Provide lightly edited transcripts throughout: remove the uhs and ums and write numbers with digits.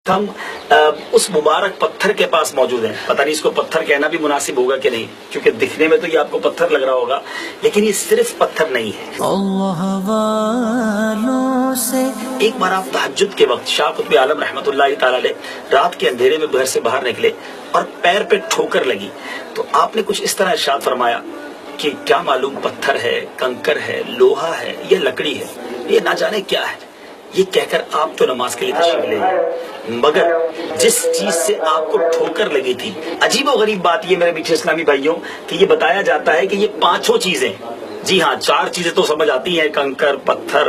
ہم اس مبارک پتھر کے پاس موجود ہیں. پتہ نہیں اس کو پتھر کہنا بھی مناسب ہوگا کہ نہیں، کیونکہ دکھنے میں تو یہ آپ کو پتھر لگ رہا ہوگا، لیکن یہ صرف پتھر نہیں ہے. اللہ والوں سے ایک بار آپ تہجد کے وقت شاہ قطب عالم رحمۃ اللہ تعالی علیہ رات کے اندھیرے میں گھر سے باہر نکلے اور پیر پہ ٹھوکر لگی تو آپ نے کچھ اس طرح ارشاد فرمایا کہ کیا معلوم پتھر ہے، کنکر ہے، لوہا ہے یا لکڑی ہے، یہ نہ جانے کیا ہے. یہ کہہ کر آپ تو نماز کے لیے تشریف لے گئے، مگر جس چیز سے آپ کو ٹھوکر لگی تھی، عجیب و غریب بات یہ میرے میٹھے اسلامی بھائیوں کہ یہ بتایا جاتا ہے کہ یہ پانچوں چیزیں، جی ہاں 4 چیزیں تو سمجھ آتی ہیں، کنکر، پتھر،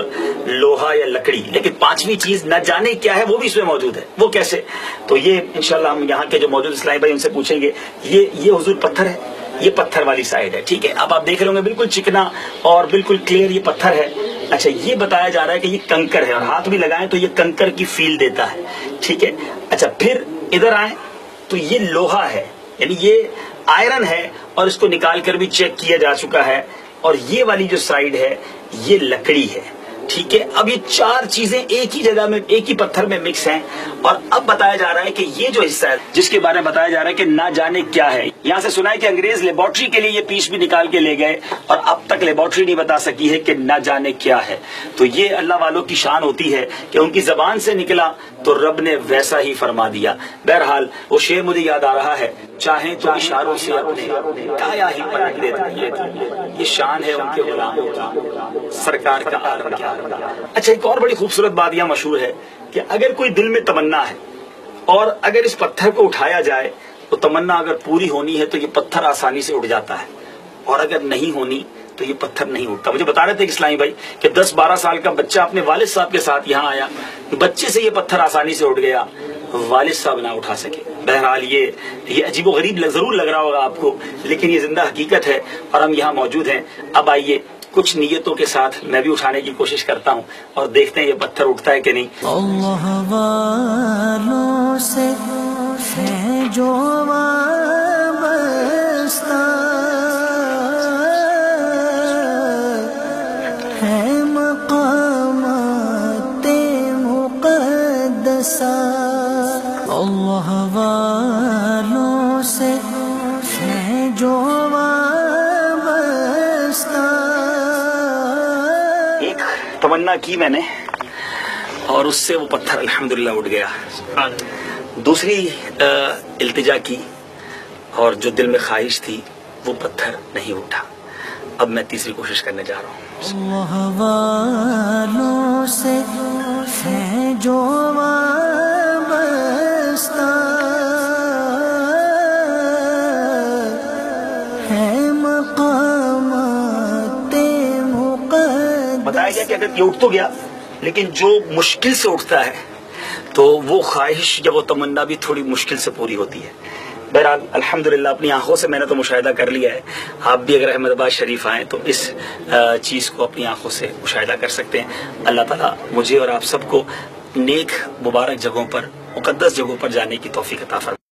لوہا یا لکڑی، لیکن 5ویں چیز نہ جانے کیا ہے وہ بھی اس میں موجود ہے. وہ کیسے؟ تو یہ انشاءاللہ ہم یہاں کے جو موجود اسلامی بھائی ان سے پوچھیں گے. یہ حضور پتھر ہے، یہ پتھر والی سائڈ ہے، ٹھیک ہے. اب آپ دیکھ رہے ہوں گے بالکل چکنا اور بالکل کلیئر یہ پتھر ہے. اچھا، یہ بتایا جا رہا ہے کہ یہ کنکر ہے، اور ہاتھ بھی لگائیں تو یہ کنکر کی فیل دیتا ہے، ٹھیک ہے. اچھا، پھر ادھر آئیں تو یہ لوہا ہے، یعنی یہ آئرن ہے اور اس کو نکال کر بھی چیک کیا جا چکا ہے. اور یہ والی جو سائڈ ہے یہ لکڑی ہے، ٹھیک ہے. اب یہ 4 چیزیں ایک ہی جگہ میں، ایک ہی پتھر میں مکس ہیں. اور اب بتایا جا رہا ہے کہ یہ جو حصہ ہے جس کے بارے میں بتایا جا رہا ہے کہ نہ جانے کیا ہے. یہاں سے سنا ہے کہ انگریز لیبارٹری کے لیے یہ پیس بھی نکال کے لے گئے اور اب تک لیبارٹری نہیں بتا سکی ہے کہ نہ جانے کیا ہے. تو یہ اللہ والوں کی شان ہوتی ہے کہ ان کی زبان سے نکلا تو رب نے ویسا ہی فرما دیا. بہرحال وہ شعر مجھے یاد آ رہا ہے، چاہیں تو اشاروں سے اپنے کایا ہی پلٹ دیتے، یہ شان ہے ان کے غلاموں کی، سرکار کا عالم کیا. اچھا، ایک اور بڑی خوبصورت بات یہاں مشہور ہے کہ اگر کوئی دل میں تمنا ہے اور اگر اس پتھر کو اٹھایا جائے تو تمنا اگر پوری ہونی ہے تو یہ پتھر آسانی سے اٹھ جاتا ہے، اور اگر نہیں ہونی تو یہ پتھر نہیں اٹھتا. مجھے بتا رہے تھے اسلامی بھائی کہ 10-12 سال کا بچہ اپنے والد صاحب کے ساتھ یہاں آیا، بچے سے یہ پتھر آسانی سے اٹھ گیا، والد صاحب نہ اٹھا سکے. بہرحال یہ عجیب و غریب ضرور لگ رہا ہوگا آپ کو، لیکن یہ زندہ حقیقت ہے اور ہم یہاں موجود ہیں. اب آئیے کچھ نیتوں کے ساتھ میں بھی اٹھانے کی کوشش کرتا ہوں اور دیکھتے ہیں یہ پتھر اٹھتا ہے کہ نہیں. اللہ والوں سے ہے جو وابستہ ہے مقامات مقدسہ. اللہ والوں سے ہے جو تمنا کی میں نے اور اس سے وہ پتھر الحمدللہ اٹھ گیا. دوسری التجا کی اور جو دل میں خواہش تھی وہ پتھر نہیں اٹھا. اب میں تیسری کوشش کرنے جا رہا ہوں. اللہ والوں سے ہے جو وابستہ ہے مقامات مقدسہ. بتایا گیا کہ اگر یہ اٹھ تو گیا لیکن جو مشکل سے اٹھتا ہے تو وہ خواہش یا وہ تمنا بھی تھوڑی مشکل سے پوری ہوتی ہے. بہرحال الحمدللہ اپنی آنکھوں سے میں نے تو مشاہدہ کر لیا ہے. آپ بھی اگر احمد آباد شریف آئیں تو اس چیز کو اپنی آنکھوں سے مشاہدہ کر سکتے ہیں. اللہ تعالیٰ مجھے اور آپ سب کو نیک مبارک جگہوں پر، مقدس جگہوں پر جانے کی توفیق عطا فرمائے.